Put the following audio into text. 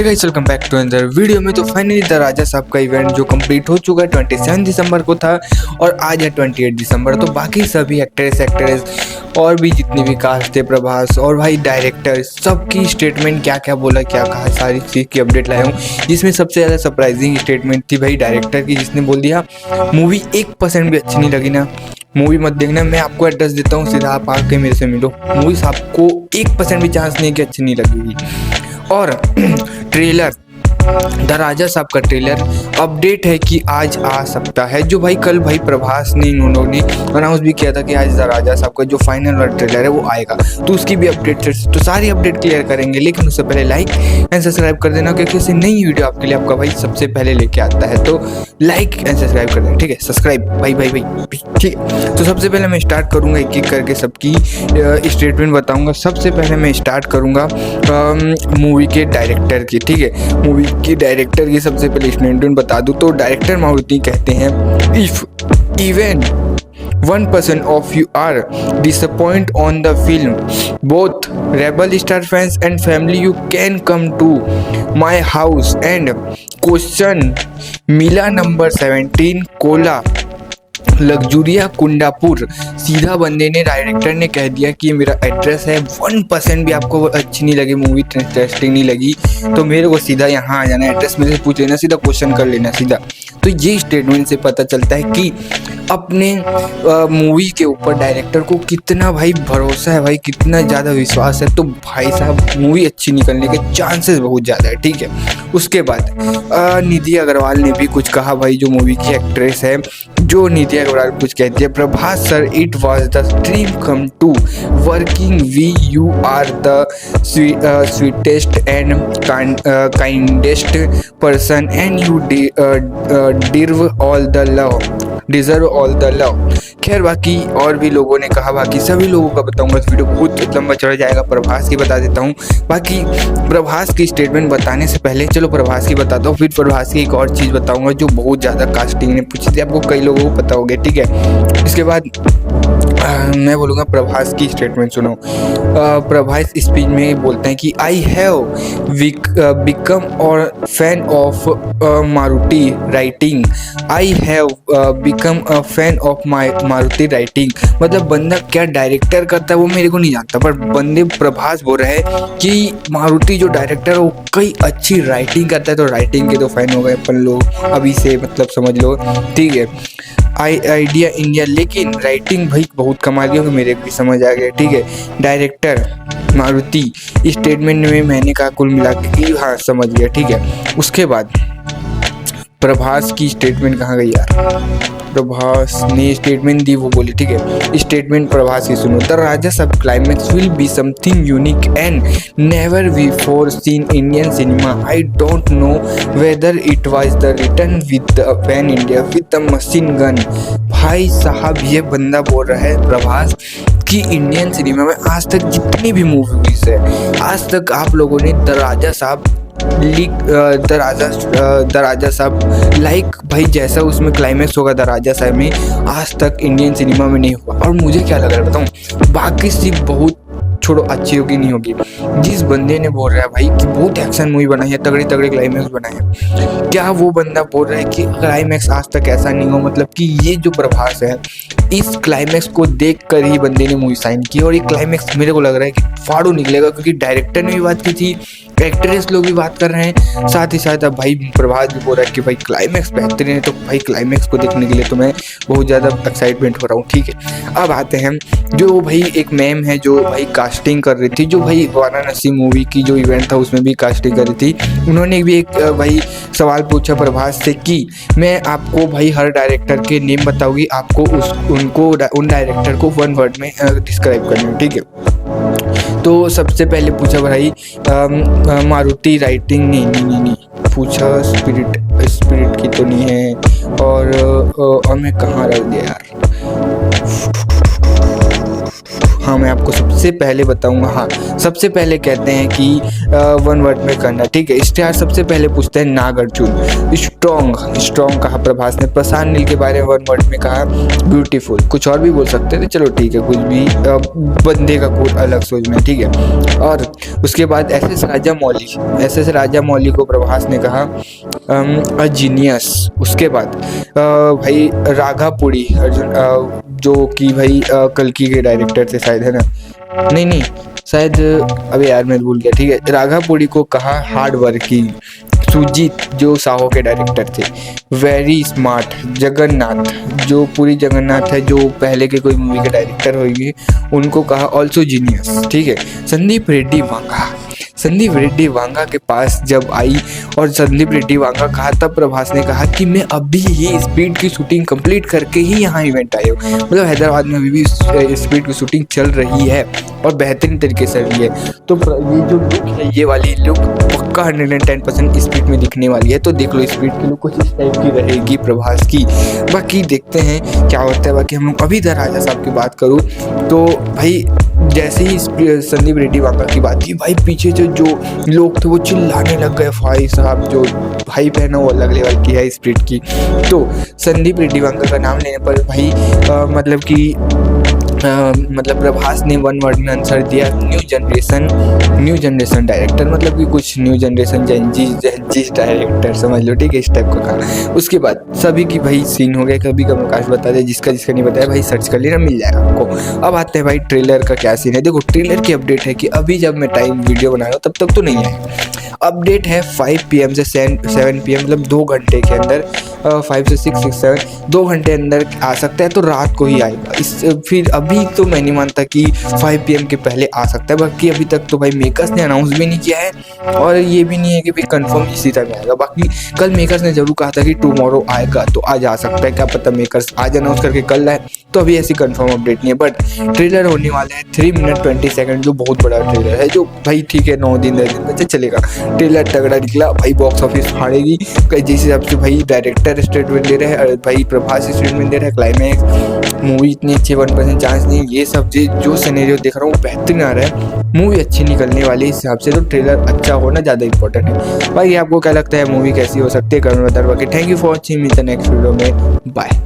Hey guys, welcome back to another video में। तो finally the राजा साहब का इवेंट जो कंप्लीट हो चुका है 27 दिसंबर को था और आज है 28 दिसंबर। तो बाकी सभी एक्ट्रेस और भी जितनी भी कास्ट थे, प्रभास और भाई डायरेक्टर, सबकी स्टेटमेंट क्या क्या बोला क्या कहा, सारी चीज़ की अपडेट लाया हूँ। जिसमें सबसे ज़्यादा सरप्राइजिंग स्टेटमेंट थी भाई डायरेक्टर की, जिसने बोल दिया मूवी 1% भी अच्छी नहीं लगी ना, मूवी मत देखना, मैं आपको एड्रेस देता हूँ, सीधा आप आके मेरे से मिलो। मूवीज आपको 1% भी चांस नहीं है कि अच्छी नहीं लगेगी। और ट्रेलर द राजा साहब का ट्रेलर अपडेट है कि आज आ सकता है, जो भाई कल भाई प्रभास ने उन्होंने अनाउंस भी किया था कि आज द राजा साहब का जो फाइनल वाला ट्रेलर है वो आएगा। तो उसकी भी अपडेट, तो सारी अपडेट क्लियर करेंगे, लेकिन उससे पहले लाइक एंड सब्सक्राइब कर देना, क्योंकि ऐसी नई वीडियो आपके लिए आपका भाई सबसे पहले लेके आता है। तो लाइक एंड सब्सक्राइब कर देना, ठीक है, सब्सक्राइब भाई भाई भाई, ठीक है। तो सबसे पहले मैं स्टार्ट करूँगा एक एक करके सबकी स्टेटमेंट बताऊँगा। सबसे पहले मैं स्टार्ट करूँगा मूवी के डायरेक्टर की, ठीक है। मूवी के डायरेक्टर की सबसे पहले स्टेटमेंट बता दूं तो डायरेक्टर मारुति कहते हैं, if even 1% of you are disappointed on the film, both Rebel Star fans and family, you can come to my house and question मिला नंबर 17 कोला लग्जुरिया कुंडापुर। सीधा बंदे ने, डायरेक्टर ने कह दिया कि मेरा एड्रेस है, 1% भी आपको अच्छी नहीं लगी, मूवी इंटरेस्टिंग नहीं लगी तो मेरे को सीधा यहाँ आ जाना, एड्रेस मेरे से पूछ लेना, सीधा क्वेश्चन कर लेना सीधा। तो ये स्टेटमेंट से पता चलता है कि अपने मूवी के ऊपर डायरेक्टर को कितना भाई भरोसा है, भाई कितना ज़्यादा विश्वास है। तो भाई साहब मूवी अच्छी निकलने के चांसेस बहुत ज़्यादा है, ठीक है। उसके बाद निधि अग्रवाल ने भी कुछ कहा, भाई जो मूवी की एक्ट्रेस है, जो निधि अग्रवाल कुछ कहती है, Prabhas sir, it was the dream come to working we, you are the sweetest and kindest person and you deserve all the love. खैर बाकी और भी लोगों ने कहा, बाकी सभी लोगों का बताऊंगा, इस वीडियो बहुत लंबा चढ़ जाएगा। प्रभास की बता देता हूँ। बाकी प्रभास की स्टेटमेंट बताने से पहले चलो प्रभास की बताता हूँ, फिर प्रभास की एक और चीज़ बताऊंगा जो बहुत ज़्यादा कास्टिंग ने पूछी थी, आपको कई लोगों को पता होगा, ठीक है। इसके बाद मैं बोलूँगा प्रभास की स्टेटमेंट सुनो। प्रभास स्पीच में बोलते हैं कि आई हैव बिकम और fan of Maruti writing, I have become a fan of Maruti writing. मतलब बंदा क्या डायरेक्टर करता है वो मेरे को नहीं जानता, पर बंदे प्रभास बोल रहे हैं कि मारुति जो डायरेक्टर है वो कई अच्छी राइटिंग करता है, तो राइटिंग के तो फैन हो गए अपन लोग अभी से, मतलब समझ लो, ठीक है। आइडिया इंडिया, लेकिन राइटिंग भाई बहुत कमाल की, मेरे भी समझ आ गया, ठीक है। डायरेक्टर मारुति स्टेटमेंट में मैंने कहा कुल मिला के, हाँ समझ गया, ठीक है। उसके बाद प्रभास की स्टेटमेंट कहाँ गई यार, प्रभास ने स्टेटमेंट दी वो बोली, ठीक है। स्टेटमेंट प्रभास की सुनो। द राजा साहब climax will be something unique and never before scene Indian cinema, I don't know whether it was the return with the pan India with the machine gun. भाई साहब ये बंदा बोल रहा है प्रभास कि इंडियन सिनेमा में आज तक जितनी भी मूवीज है, आज तक आप लोगों ने द राजा साहब द राजा साहब लाइक भाई जैसा उसमें क्लाइमैक्स होगा द राजा साहब में, आज तक इंडियन सिनेमा में नहीं हुआ। और मुझे क्या लग रहा है बताऊँ, बाकी सी बहुत छोड़ो अच्छी होगी नहीं होगी, जिस बंदे ने बोल रहा है भाई कि बहुत एक्शन मूवी बनाई है, तगड़े तगड़े क्लाइमैक्स बनाए हैं, क्या वो बंदा बोल रहा है कि क्लाइमैक्स आज तक ऐसा नहीं हो? मतलब कि ये जो प्रभास है, इस क्लाइमैक्स को देख कर ही बंदे ने मूवी साइन की, और ये क्लाइमैक्स मेरे को लग रहा है कि फाड़ू निकलेगा, क्योंकि डायरेक्टर ने भी बात की थी, एक्ट्रेस लोग भी बात कर रहे हैं, साथ ही साथ अब भाई प्रभास भी बोल रहा है कि भाई क्लाइमैक्स बेहतरीन है। तो भाई क्लाइमैक्स को देखने के लिए तो मैं बहुत ज़्यादा एक्साइटमेंट हो रहा हूँ, ठीक है। अब आते हैं जो भाई एक मैम है जो भाई कास्टिंग कर रही थी, जो भाई वाराणसी मूवी की जो इवेंट था उसमें भी कास्टिंग कर रही थी, उन्होंने भी एक भाई सवाल पूछा प्रभास से कि मैं आपको भाई हर डायरेक्टर के नेम बताऊंगी, आपको उन डायरेक्टर को 1 वर्ड में डिस्क्राइब करना है, ठीक है। तो सबसे पहले पूछा भाई मारुति राइटिंग, नहीं पूछा स्पिरिट की तो नहीं है, और मैं कहाँ रख दिया यार, हाँ मैं आपको सबसे पहले बताऊंगा। हाँ सबसे पहले कहते हैं कि वन वर्ड में करना, ठीक है। स्टार सबसे पहले पूछते हैं नागार्जुन। स्ट्रॉन्ग कहा प्रभास ने। प्रशांत नील के बारे में वन वर्ड में कहा ब्यूटीफुल। कुछ और भी बोल सकते थे, चलो ठीक है, कुछ भी बंदे का कोई अलग सोच में, ठीक है। और उसके बाद एस एस राजा मौली को प्रभास ने कहा अ जीनियस। उसके बाद भाई राघापुड़ी अर्जुन, जो कि भाई कल्कि के डायरेक्टर थे शायद, है ना, नहीं शायद, अबे यार मैं भूल गया, ठीक है। राघापुड़ी को कहा हार्ड वर्किंग। सुजीत जो साहो के डायरेक्टर थे वेरी स्मार्ट। जगन्नाथ जो पूरी जगन्नाथ है, जो पहले के कोई मूवी के डायरेक्टर होंगे, उनको कहा ऑल्सो जीनियस, ठीक है। संदीप रेड्डी वांगा के पास जब आई और संदीप रेड्डी वांगा कहा, तब प्रभास ने कहा कि मैं अभी ही स्पीड की शूटिंग कंप्लीट करके ही यहाँ इवेंट आया हूँ। मतलब हैदराबाद में अभी भी स्पीड की शूटिंग चल रही है और बेहतरीन तरीके से रही है। तो ये जो लुक है, ये वाली लुक पक्का 110% स्पीड में दिखने वाली है। तो देख लो स्पीड की लुक कुछ इस टाइप की रहेगी प्रभास की। बाकी देखते हैं क्या होता है। बाकी हम लोग अभी इधर राजा साहब की बात करूँ तो भाई जैसे ही संदीप रेड्डी वांगा की बात की, भाई पीछे जो लोग थे वो चिल्लाने लग गए, भाई साहब जो भाई पहना वो अलग लेवल की है स्प्रिट की। तो संदीप रेड्डी वांगा का नाम लेने पर भाई मतलब प्रभास ने वन वर्ड में आंसर दिया न्यू जनरेशन डायरेक्टर। मतलब कि कुछ न्यू जनरेशन जेंजीज डायरेक्टर समझ लो, ठीक है, इस टाइप का कहा। उसके बाद सभी की भाई सीन हो गया। कभी का प्रकाश बता दे, जिसका नहीं बताया भाई सर्च कर लेना, मिल जाएगा आपको। अब आते हैं भाई ट्रेलर का क्या सीन है। देखो ट्रेलर की अपडेट है कि अभी जब मैं टाइम वीडियो बना रहा हूँ तब तक तो नहीं है। अपडेट है 5 PM से 7 PM, मतलब 2 घंटे के अंदर, 5 से 6, 6, 7 2 घंटे अंदर आ सकता है। तो रात को ही आएगा। फिर अभी तो मैं नहीं मानता कि 5 PM के पहले आ सकता है। बाकी अभी तक तो भाई मेकर्स ने अनाउंस भी नहीं किया है और ये भी नहीं है कि भाई कंफर्म इसी टाइम आएगा। बाकी कल मेकर्स ने जरूर कहा था कि टुमारो आएगा, तो आज आ सकता है, क्या पता मेकर्स आज अनाउंस करके कल लाए। तो अभी ऐसी कंफर्म अपडेट नहीं है। बट ट्रेलर होने वाला है 3 मिनट 20 सेकंड, जो बहुत बड़ा ट्रेलर है, जो भाई ठीक है 9 दिन 10 दिन में चलेगा। ट्रेलर तगड़ा निकला भाई, बॉक्स ऑफिस फाड़ेगी। जिस हिसाब से भाई डायरेक्टर स्टेटमेंट दे रहे हैं, भाई प्रभास स्टेटमेंट दे रहे हैं, क्लाइमैक्स मूवी इतनी अच्छी 1% चांस नहीं, ये सब जो सिनेरियो देख रहा हूँ वो बेहतरीन आ रहा है। मूवी अच्छी निकलने वाली इस हिसाब से। तो ट्रेलर अच्छा होना ज़्यादा इंपॉर्टेंट है। भाई आपको क्या लगता है मूवी कैसी हो सकती है, कमेंट में बताओ। बाकी थैंक यू फॉर वॉचिंग, मिलते हैं नेक्स्ट वीडियो में, बाय।